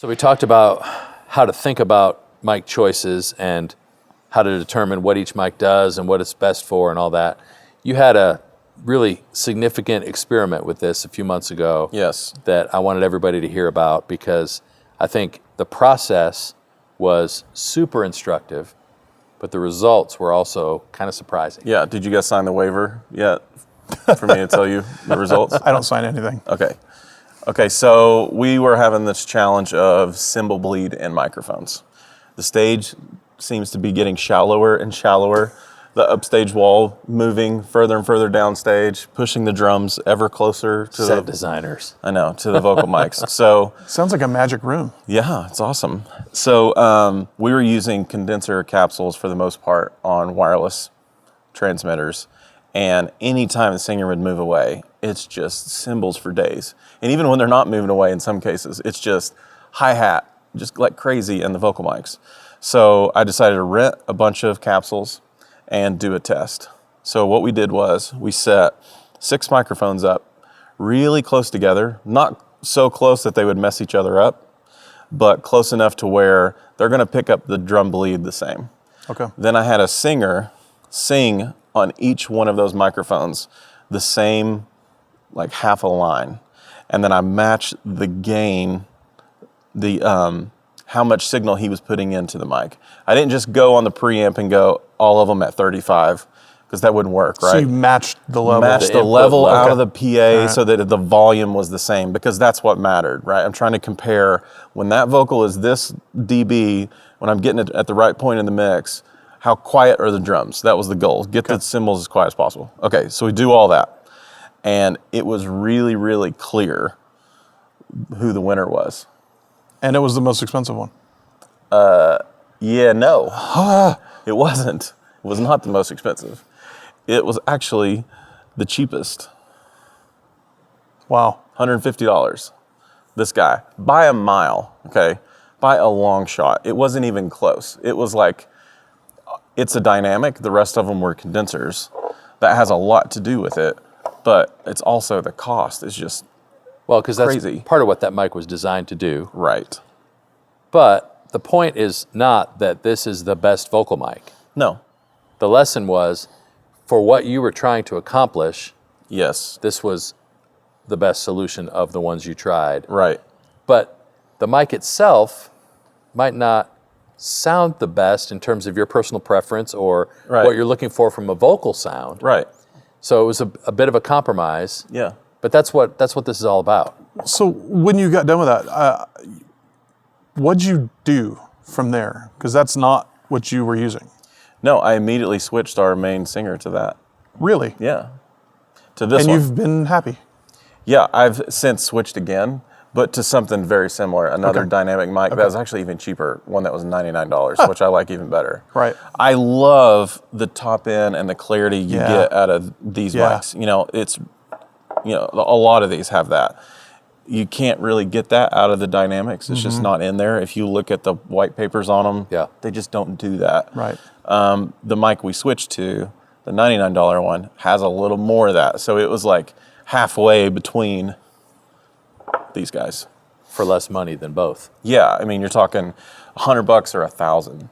So we talked about how to think about mic choices and how to determine what each mic does and what it's best for and all that. You had a really significant experiment with this a few months ago. Yes. That I wanted everybody to hear about because I think the process was super instructive, but the results were also kind of surprising. Yeah. Did you guys sign the waiver yet for me to tell you the results? I don't sign anything. Okay, so we were having this challenge of cymbal bleed in microphones. The stage seems to be getting shallower and shallower. The upstage wall moving further and further downstage, pushing the drums ever closer to Set designers. I know, to the vocal mics. So Sounds like a magic room. yeah, it's awesome. So we were using condenser capsules for the most part on wireless transmitters. And anytime the singer would move away, it's just cymbals for days. And even when they're not moving away in some cases, it's just hi-hat, just like crazy in the vocal mics. So I decided to rent a bunch of capsules and do a test. So what we did was we set 6 microphones up really close together, not so close that they would mess each other up, but close enough to where they're gonna pick up the drum bleed the same. Okay. Then I had a singer sing on each one of those microphones the same, like half a line. And then I matched the gain, how much signal he was putting into the mic. I didn't just go on the preamp and go all of them at 35, because that wouldn't work, right? So you matched the level. Matched the input level level. out of the PA Right. so that the volume was the same, because that's what mattered, right? I'm trying to compare when that vocal is this dB, when I'm getting it at the right point in the mix, how quiet are the drums? That was the goal. Get the cymbals as quiet as possible. Okay, so we do all that. And it was really, really clear who the winner was. And it was the most expensive one. Yeah, no. It wasn't. It was not the most expensive. It was actually the cheapest. Wow. $150. This guy, by a mile, okay? By a long shot. It wasn't even close. It was like, it's a dynamic. The rest of them were condensers. That has a lot to do with it, but it's also the cost is just Well, because that's Crazy. part of what that mic was designed to do. right. But the point is not that this is the best vocal mic. No. The lesson was, for what you were trying to accomplish, Yes. this was the best solution of the ones you tried. Right. But the mic itself might not sound the best in terms of your personal preference or Right. what you're looking for from a vocal sound. Right. So it was a bit of a compromise. Yeah. But that's what this is all about. So when you got done with that, what'd you do from there? Because that's not what you were using. No, I immediately switched our main singer to that. Really? Yeah. To this And one. you've been happy. Yeah, I've since switched again, but to something very similar, another Okay. dynamic mic that was actually even cheaper, one that was $99, which I like even better. Right. I love the top end and the clarity you Yeah. get out of these Yeah. mics. You know, it's, you know, a lot of these have that. You can't really get that out of the dynamics. It's just not in there. If you look at the white papers on them, Yeah. they just don't do that. Right. The mic we switched to, the $99 one, has a little more of that. So it was like halfway between these guys. For less money than both. Yeah, I mean, you're talking $100 or $1,000.